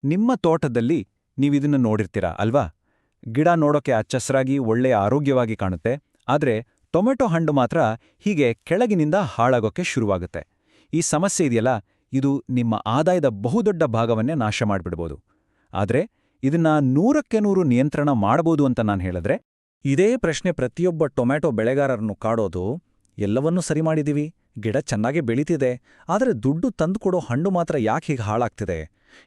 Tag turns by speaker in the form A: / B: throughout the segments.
A: ನಿಮ್ಮ ತೋಟದಲ್ಲಿ ನೀವಿದನ್ನ ನೋಡಿರ್ತೀರ ಅಲ್ವಾ? ಗಿಡ ನೋಡೋಕೆ ಅಚ್ಚಸ್ರಾಗಿ ಒಳ್ಳೆಯ ಆರೋಗ್ಯವಾಗಿ ಕಾಣುತ್ತೆ, ಆದ್ರೆ ಟೊಮೆಟೊ ಹಣ್ಣು ಮಾತ್ರ ಹೀಗೆ ಕೆಳಗಿನಿಂದ ಹಾಳಾಗೋಕೆ ಶುರುವಾಗುತ್ತೆ. ಈ ಸಮಸ್ಯೆ ಇದೆಯಲ್ಲ, ಇದು ನಿಮ್ಮ ಆದಾಯದ ಬಹುದೊಡ್ಡ ಭಾಗವನ್ನೇ ನಾಶ ಮಾಡಿಬಿಡ್ಬೋದು. ಆದ್ರೆ ಇದನ್ನ 100ಕ್ಕೆ 100 ನಿಯಂತ್ರಣ ಮಾಡಬಹುದು ಅಂತ ನಾನು ಹೇಳಿದ್ರೆ,
B: ಇದೇ ಪ್ರಶ್ನೆ ಪ್ರತಿಯೊಬ್ಬ ಟೊಮ್ಯಾಟೊ ಬೆಳೆಗಾರರನ್ನು ಕಾಡೋದು. ಎಲ್ಲವನ್ನೂ ಸರಿ ಮಾಡಿದೀವಿ, ಗಿಡ ಚೆನ್ನಾಗಿ ಬೆಳೀತಿದೆ, ಆದರೆ ದುಡ್ಡು ತಂದುಕೊಡೋ ಹಣ್ಣು ಮಾತ್ರ ಯಾಕೆ ಹೀಗೆ ಹಾಳಾಗ್ತಿದೆ?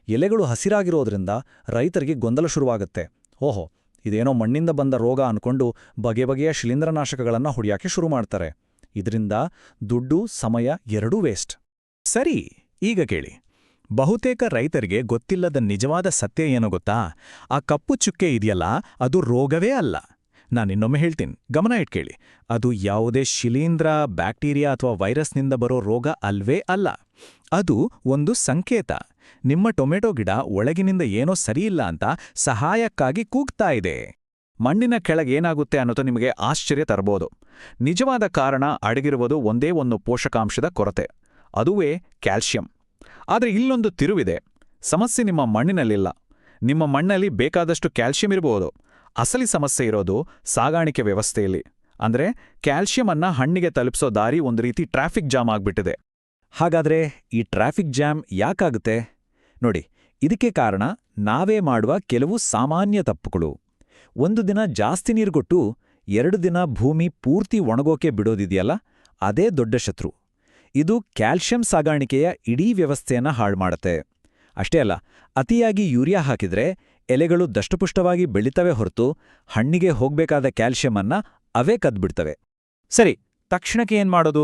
B: ಎಲೆಗಳು ಹಸಿರಾಗಿರೋದ್ರಿಂದ ರೈತರಿಗೆ ಗೊಂದಲ ಶುರುವಾಗುತ್ತೆ. ಓಹೋ, ಇದೇನೋ ಮಣ್ಣಿಂದ ಬಂದ ರೋಗ ಅನ್ಕೊಂಡು ಬಗೆ ಬಗೆಯ ಶಿಲೀಂಧ್ರನಾಶಕಗಳನ್ನು ಹೊಡೆಯೋಕೆ ಶುರು ಮಾಡ್ತಾರೆ. ಇದರಿಂದ ದುಡ್ಡು, ಸಮಯ ಎರಡೂ ವೇಸ್ಟ್.
C: ಸರಿ, ಈಗ ಕೇಳಿ. ಬಹುತೇಕ ರೈತರಿಗೆ ಗೊತ್ತಿಲ್ಲದ ನಿಜವಾದ ಸತ್ಯ ಏನು ಗೊತ್ತಾ? ಆ ಕಪ್ಪು ಚುಕ್ಕೆ ಇದೆಯಲ್ಲ, ಅದು ರೋಗವೇ ಅಲ್ಲ. ನಾನಿನ್ನೊಮ್ಮೆ ಹೇಳ್ತೀನಿ, ಗಮನ ಇಟ್ಕೇಳಿ. ಅದು ಯಾವುದೇ ಶಿಲೀಂಧ್ರ, ಬ್ಯಾಕ್ಟೀರಿಯಾ ಅಥವಾ ವೈರಸ್ನಿಂದ ಬರೋ ರೋಗ ಅಲ್ವೇ ಅಲ್ಲ. ಅದು ಒಂದು ಸಂಕೇತ. ನಿಮ್ಮ ಟೊಮೆಟೊ ಗಿಡ ಒಳಗಿನಿಂದ ಏನೋ ಸರಿಯಿಲ್ಲ ಅಂತ ಸಹಾಯಕ್ಕಾಗಿ ಕೂಗ್ತಾ ಇದೆ. ಮಣ್ಣಿನ ಕೆಳಗೇನಾಗುತ್ತೆ ಅನ್ನೋದು ನಿಮಗೆ ಆಶ್ಚರ್ಯ ತರಬಹುದು. ನಿಜವಾದ ಕಾರಣ ಅಡಗಿರುವುದು ಒಂದೇ ಒಂದು ಪೋಷಕಾಂಶದ ಕೊರತೆ, ಅದುವೇ ಕ್ಯಾಲ್ಸಿಯಂ. ಆದರೆ ಇಲ್ಲೊಂದು ತಿರುವಿದೆ. ಸಮಸ್ಯೆ ನಿಮ್ಮ ಮಣ್ಣಿನಲ್ಲಿಲ್ಲ. ನಿಮ್ಮ ಮಣ್ಣಲ್ಲಿ ಬೇಕಾದಷ್ಟು ಕ್ಯಾಲ್ಸಿಯಂ ಇರಬಹುದು. ಅಸಲಿ ಸಮಸ್ಯೆ ಇರೋದು ಸಾಗಾಣಿಕೆ ವ್ಯವಸ್ಥೆಯಲ್ಲಿ. ಅಂದ್ರೆ ಕ್ಯಾಲ್ಸಿಯಂ ಅನ್ನ ಹಣ್ಣಿಗೆ ತಲುಪಿಸೋ ದಾರಿ ಒಂದು ರೀತಿ ಟ್ರಾಫಿಕ್ ಜಾಮ್ ಆಗ್ಬಿಟ್ಟಿದೆ.
B: ಹಾಗಾದ್ರೆ ಈ ಟ್ರಾಫಿಕ್ ಜಾಮ್ ಯಾಕಾಗುತ್ತೆ? ನೋಡಿ, ಇದಕ್ಕೆ ಕಾರಣ ನಾವೇ ಮಾಡುವ ಕೆಲವು ಸಾಮಾನ್ಯ ತಪ್ಪುಗಳು. ಒಂದು ದಿನ ಜಾಸ್ತಿ ನೀರುಗೊಟ್ಟು 2 ದಿನ ಭೂಮಿ ಪೂರ್ತಿ ಒಣಗೋಕೆ ಬಿಡೋದಿದೆಯಲ್ಲ, ಅದೇ ದೊಡ್ಡ ಶತ್ರು. ಇದು ಕ್ಯಾಲ್ಸಿಯಂ ಸಾಗಾಣಿಕೆಯ ಇಡೀ ವ್ಯವಸ್ಥೆಯನ್ನ ಹಾಳ್ಮಾಡುತ್ತೆ. ಅಷ್ಟೇ ಅಲ್ಲ, ಅತಿಯಾಗಿ ಯೂರಿಯಾ ಹಾಕಿದ್ರೆ ಎಲೆಗಳು ದಷ್ಟಪುಷ್ಟವಾಗಿ ಬೆಳಿತವೆ ಹೊರತು ಹಣ್ಣಿಗೆ ಹೋಗ್ಬೇಕಾದ ಕ್ಯಾಲ್ಸಿಯಂ ಅನ್ನ ಅವೇ ಕದ್ಬಿಡ್ತವೆ.
A: ಸರಿ, ತಕ್ಷಣಕ್ಕೆ ಏನ್ ಮಾಡೋದು?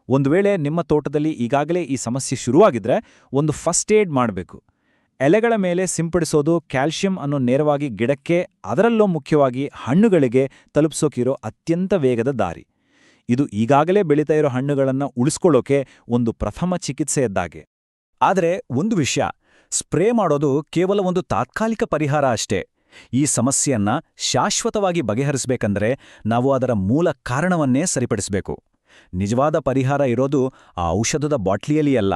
A: ಒಂದು ವೇಳೆ ನಿಮ್ಮ ತೋಟದಲ್ಲಿ ಈಗಾಗಲೇ ಈ ಸಮಸ್ಯೆ ಶುರುವಾಗಿದ್ರೆ ಒಂದು ಫಸ್ಟ್ ಏಡ್ ಮಾಡಬೇಕು. ಎಲೆಗಳ ಮೇಲೆ ಸಿಂಪಡಿಸೋದು ಕ್ಯಾಲ್ಸಿಯಂ ಅನ್ನು ನೇರವಾಗಿ ಗಿಡಕ್ಕೆ, ಅದರಲ್ಲೂ ಮುಖ್ಯವಾಗಿ ಹಣ್ಣುಗಳಿಗೆ ತಲುಪಿಸೋಕಿರೋ ಅತ್ಯಂತ ವೇಗದ ದಾರಿ. ಇದು ಈಗಾಗಲೇ ಬೆಳೀತಾ ಇರೋ ಹಣ್ಣುಗಳನ್ನು ಉಳಿಸ್ಕೊಳ್ಳೋಕೆ ಒಂದು ಪ್ರಥಮ ಚಿಕಿತ್ಸೆಯದ್ದಾಗೆ. ಆದರೆ ಒಂದು ವಿಷಯ, ಸ್ಪ್ರೇ ಮಾಡೋದು ಕೇವಲ ಒಂದು ತಾತ್ಕಾಲಿಕ ಪರಿಹಾರ ಅಷ್ಟೇ. ಈ ಸಮಸ್ಯೆಯನ್ನ ಶಾಶ್ವತವಾಗಿ ಬಗೆಹರಿಸಬೇಕಂದ್ರೆ ನಾವು ಅದರ ಮೂಲ ಕಾರಣವನ್ನೇ ಸರಿಪಡಿಸಬೇಕು. ನಿಜವಾದ ಪರಿಹಾರ ಇರೋದು ಆ ಔಷಧದ ಬಾಟ್ಲಿಯಲ್ಲಿ ಅಲ್ಲ,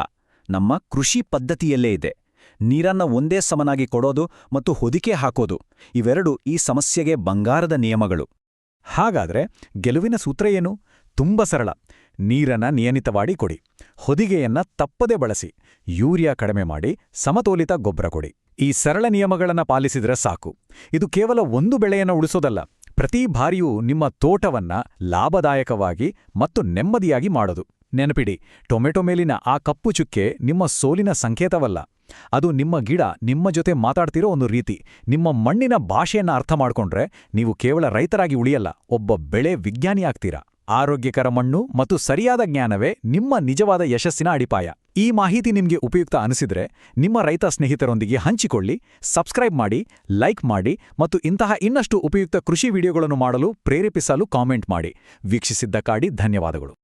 A: ನಮ್ಮ ಕೃಷಿ ಪದ್ಧತಿಯಲ್ಲೇ ಇದೆ. ನೀರನ್ನ ಒಂದೇ ಸಮನಾಗಿ ಕೊಡೋದು ಮತ್ತು ಹೊದಿಕೆ ಹಾಕೋದು, ಇವೆರಡು ಈ ಸಮಸ್ಯೆಗೆ ಬಂಗಾರದ ನಿಯಮಗಳು.
C: ಹಾಗಾದ್ರೆ ಗೆಲುವಿನ ಸೂತ್ರ ಏನು? ತುಂಬ ಸರಳ. ನೀರನ್ನ ನಿಯಮಿತವಾಗಿ ಕೊಡಿ, ಹೊದಿಗೆಯನ್ನ ತಪ್ಪದೆ ಬಳಸಿ, ಯೂರಿಯಾ ಕಡಿಮೆ ಮಾಡಿ, ಸಮತೋಲಿತ ಗೊಬ್ಬರ ಕೊಡಿ. ಈ ಸರಳ ನಿಯಮಗಳನ್ನ ಪಾಲಿಸಿದ್ರೆ ಸಾಕು. ಇದು ಕೇವಲ ಒಂದು ಬೆಳೆಯನ್ನು ಉಳಿಸೋದಲ್ಲ, ಪ್ರತಿ ಬಾರಿಯೂ ನಿಮ್ಮ ತೋಟವನ್ನ ಲಾಭದಾಯಕವಾಗಿ ಮತ್ತು ನೆಮ್ಮದಿಯಾಗಿ ಮಾಡೋದು. ನೆನಪಿಡಿ, ಟೊಮೆಟೊ ಮೇಲಿನ ಆ ಕಪ್ಪು ಚುಕ್ಕೆ ನಿಮ್ಮ ಸೋಲಿನ ಸಂಕೇತವಲ್ಲ. ಅದು ನಿಮ್ಮ ಗಿಡ ನಿಮ್ಮ ಜೊತೆ ಮಾತಾಡ್ತಿರೋ ಒಂದು ರೀತಿ. ನಿಮ್ಮ ಮಣ್ಣಿನ ಭಾಷೆಯನ್ನ ಅರ್ಥ ಮಾಡ್ಕೊಂಡ್ರೆ ನೀವು ಕೇವಲ ರೈತರಾಗಿ ಉಳಿಯಲ್ಲ, ಒಬ್ಬ ಬೆಳೆ ವಿಜ್ಞಾನಿ ಆಗ್ತೀರಾ. ಆರೋಗ್ಯಕರ ಮಣ್ಣು ಮತ್ತು ಸರಿಯಾದ ಜ್ಞಾನವೇ ನಿಮ್ಮ ನಿಜವಾದ ಯಶಸ್ಸಿನ ಅಡಿಪಾಯ. ಈ ಮಾಹಿತಿ ನಿಮಗೆ ಉಪಯುಕ್ತ ಅನಿಸಿದ್ರೆ ನಿಮ್ಮ ರೈತ ಸ್ನೇಹಿತರೊಂದಿಗೆ ಹಂಚಿಕೊಳ್ಳಿ, ಸಬ್ಸ್ಕ್ರೈಬ್ ಮಾಡಿ, ಲೈಕ್ ಮಾಡಿ ಮತ್ತು ಇಂತಹ ಇನ್ನಷ್ಟು ಉಪಯುಕ್ತ ಕೃಷಿ ವಿಡಿಯೋಗಳನ್ನು ಮಾಡಲು ಪ್ರೇರೇಪಿಸಲು ಕಾಮೆಂಟ್ ಮಾಡಿ. ವೀಕ್ಷಿಸಿದ್ದಕ್ಕಾಗಿ ಧನ್ಯವಾದಗಳು.